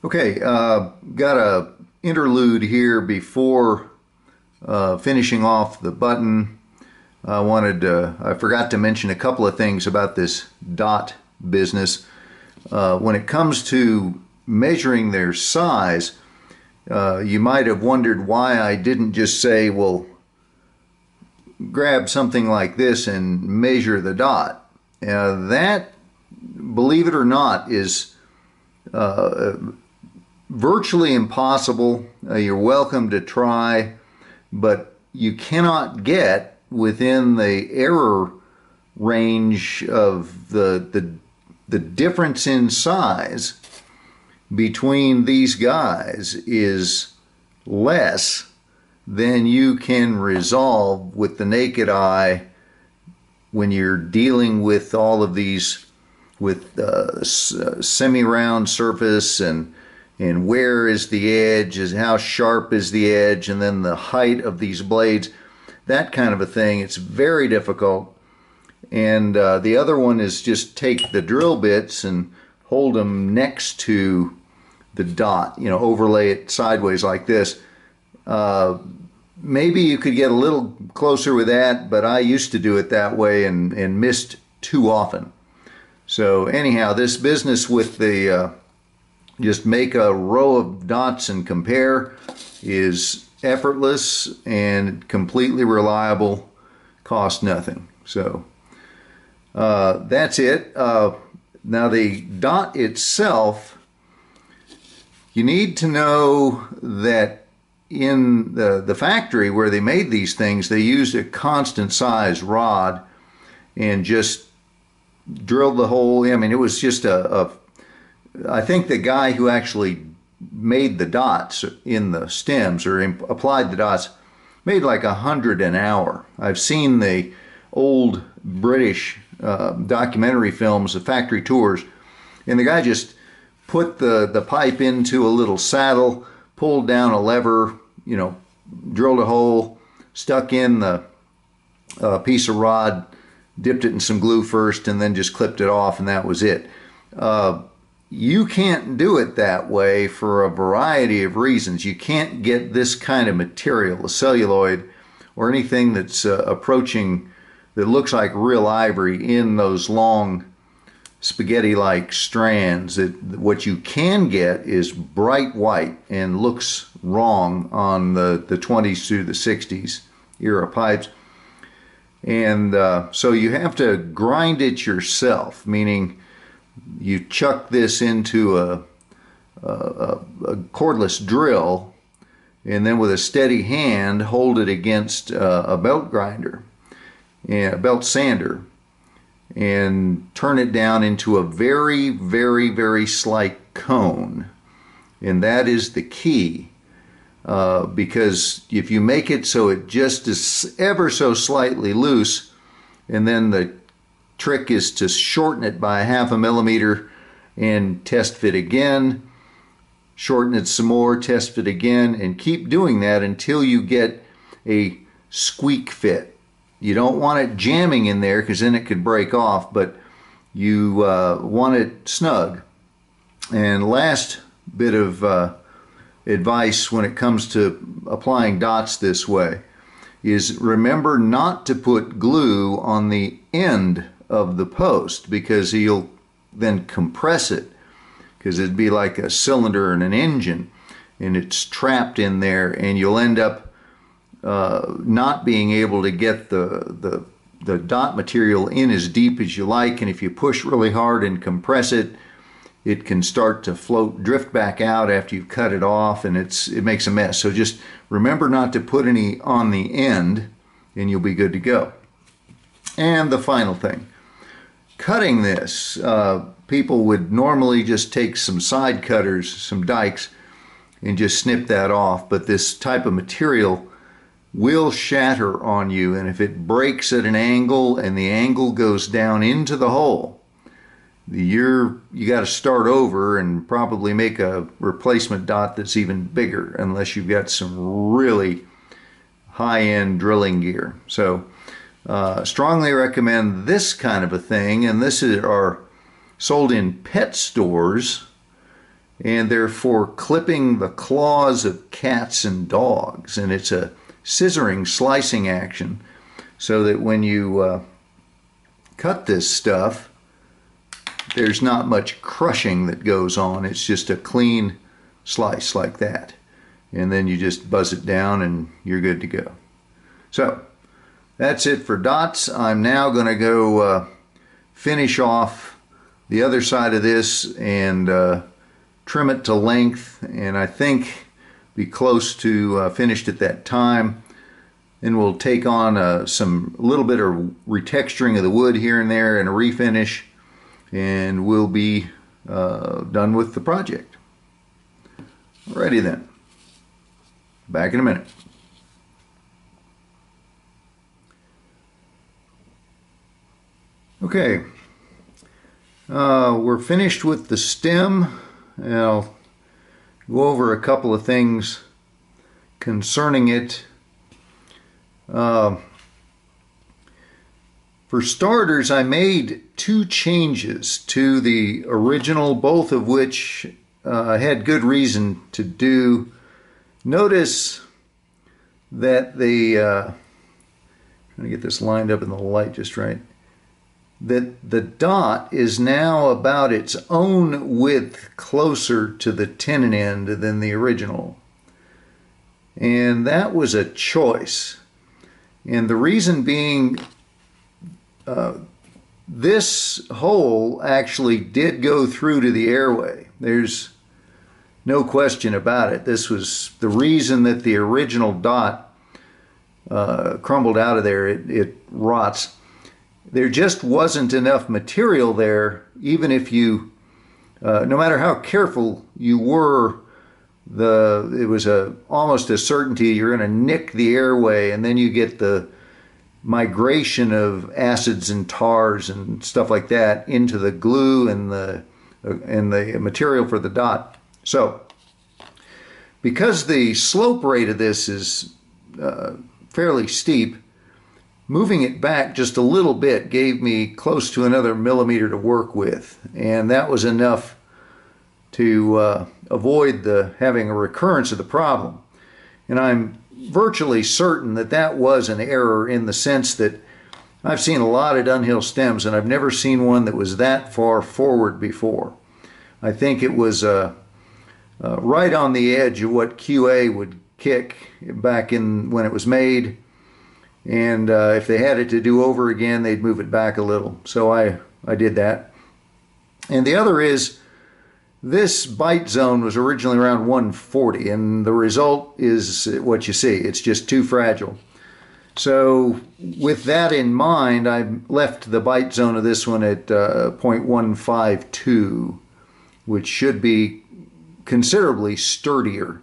Okay, got a interlude here before finishing off the button. I forgot to mention a couple of things about this dot business. When it comes to measuring their size, you might have wondered why I didn't just say, well, grab something like this and measure the dot. That, believe it or not, is virtually impossible. You're welcome to try, but you cannot get within the error range of the difference in size between these guys is less than you can resolve with the naked eye when you're dealing with all of these with semi-round surface and where is the edge, is how sharp is the edge, and then the height of these blades, that kind of a thing. It's very difficult. And the other one is just take the drill bits and hold them next to the dot, overlay it sideways like this. Maybe you could get a little closer with that, but I used to do it that way and missed too often. So anyhow, this business with the just make a row of dots and compare is effortless and completely reliable, cost nothing. So that's it. Now the dot itself, you need to know that in the factory where they made these things, they used a constant size rod and just drilled the hole. I mean, it was just I think the guy who actually made the dots in the stems or applied the dots made like 100 an hour. I've seen the old British documentary films, the factory tours, and the guy just put the pipe into a little saddle, pulled down a lever, drilled a hole, stuck in the piece of rod, dipped it in some glue first, and then just clipped it off, and that was it. You can't do it that way for a variety of reasons. You can't get this kind of material, the celluloid, or anything that's approaching, that looks like real ivory in those long spaghetti-like strands. What you can get is bright white and looks wrong on the 20s through the 60s era pipes. And so you have to grind it yourself, meaning you chuck this into a cordless drill and then with a steady hand hold it against a belt grinder and a belt sander and turn it down into a very, very, very slight cone. And that is the key, because if you make it so it just is ever so slightly loose, and then the trick is to shorten it by 0.5 millimeter and test fit again, shorten it some more, test fit again, and keep doing that until you get a squeak fit. You don't want it jamming in there because then it could break off, but you want it snug. And last bit of advice when it comes to applying dots this way is remember not to put glue on the end of the post, because you'll then compress it, because it'd be like a cylinder in an engine and it's trapped in there, and you'll end up not being able to get the dot material in as deep as you like. And if you push really hard and compress it, it can start to drift back out after you've cut it off, and it makes a mess. So just remember not to put any on the end and you'll be good to go. And the final thing, cutting this, people would normally just take some side cutters, some dikes, and just snip that off. But this type of material will shatter on you, and if it breaks at an angle and the angle goes down into the hole, you got to start over and probably make a replacement dot that's even bigger, unless you've got some really high-end drilling gear. So strongly recommend this kind of a thing, and this are sold in pet stores and they're for clipping the claws of cats and dogs, and it's a scissoring, slicing action, so that when you cut this stuff, there's not much crushing that goes on. It's just a clean slice like that, and then you just buzz it down and you're good to go. So that's it for dots. I'm now going to go finish off the other side of this and trim it to length, and I think be close to finished at that time. Then we'll take on a little bit of retexturing of the wood here and there and a refinish, and we'll be done with the project. Alrighty then, back in a minute. Okay, we're finished with the stem, and I'll go over a couple of things concerning it. For starters, I made 2 changes to the original, both of which I had good reason to do. Notice that trying to get this lined up in the light just right, that the dot is now about its own width closer to the tenon end than the original. And that was a choice. And the reason being, this hole actually did go through to the airway. There's no question about it. This was the reason that the original dot crumbled out of there. It rots. There just wasn't enough material there, even if you, no matter how careful you were, it was almost a certainty you're going to nick the airway, and then you get the migration of acids and tars and stuff like that into the glue and the material for the dot. So, because the slope rate of this is fairly steep, moving it back just a little bit gave me close to another millimeter to work with, and that was enough to avoid having a recurrence of the problem. And I'm virtually certain that that was an error, in the sense that I've seen a lot of Dunhill stems and I've never seen one that was that far forward before. I think it was right on the edge of what QA would kick back in when it was made, and if they had it to do over again, they'd move it back a little. So I did that. And the other is, this bite zone was originally around 140, and the result is what you see. It's just too fragile. So with that in mind, I left the bite zone of this one at 0.152, which should be considerably sturdier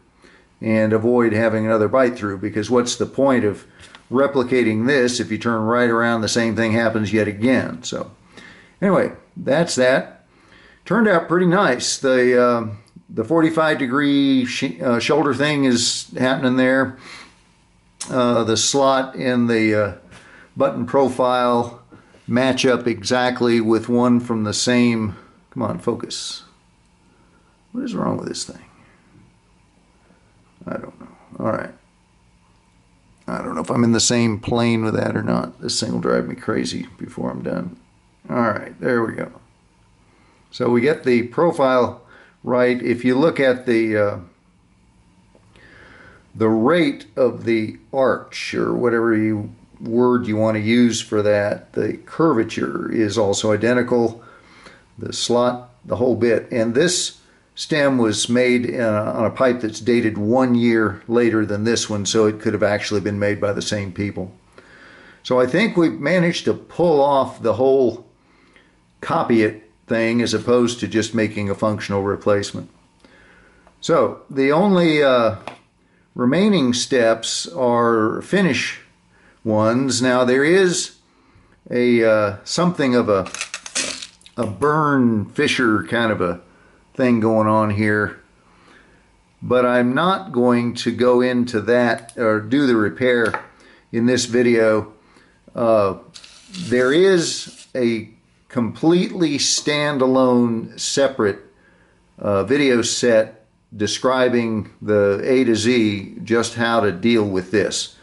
and avoid having another bite through, because what's the point of replicating this if you turn right around, the same thing happens yet again. So anyway, that's that. Turned out pretty nice. The 45-degree shoulder thing is happening there. The slot and the button profile match up exactly with one from the same. Come on, focus. What is wrong with this thing? I don't know. All right. I don't know if I'm in the same plane with that or not. This thing will drive me crazy before I'm done. All right, there we go. So we get the profile right. If you look at the rate of the arch, or whatever word you want to use for that, the curvature is also identical. The slot, the whole bit. And this stem was made on a pipe that's dated 1 year later than this one, so it could have actually been made by the same people. So I think we've managed to pull off the whole copy it thing, as opposed to just making a functional replacement. So the only remaining steps are finish ones. Now there is something of a burn fissure kind of a thing going on here, but I'm not going to go into that or do the repair in this video. There is a completely standalone separate video set describing the A to Z, just how to deal with this.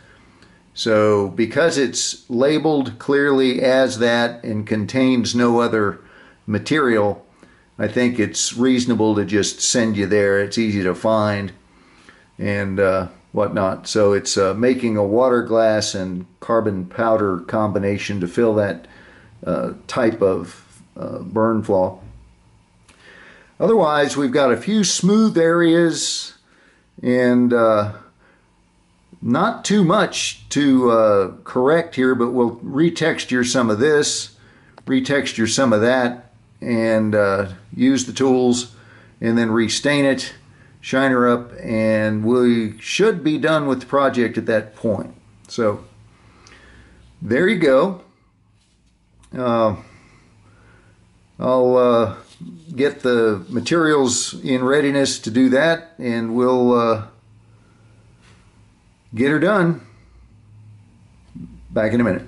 So because it's labeled clearly as that and contains no other material, I think it's reasonable to just send you there. It's easy to find and whatnot. So it's making a water glass and carbon powder combination to fill that type of burn flaw. Otherwise, we've got a few smooth areas and not too much to correct here, but we'll retexture some of this, retexture some of that, and use the tools, and then restain it, shine her up, and we should be done with the project at that point. So there you go. I'll get the materials in readiness to do that, and we'll get her done. Back in a minute.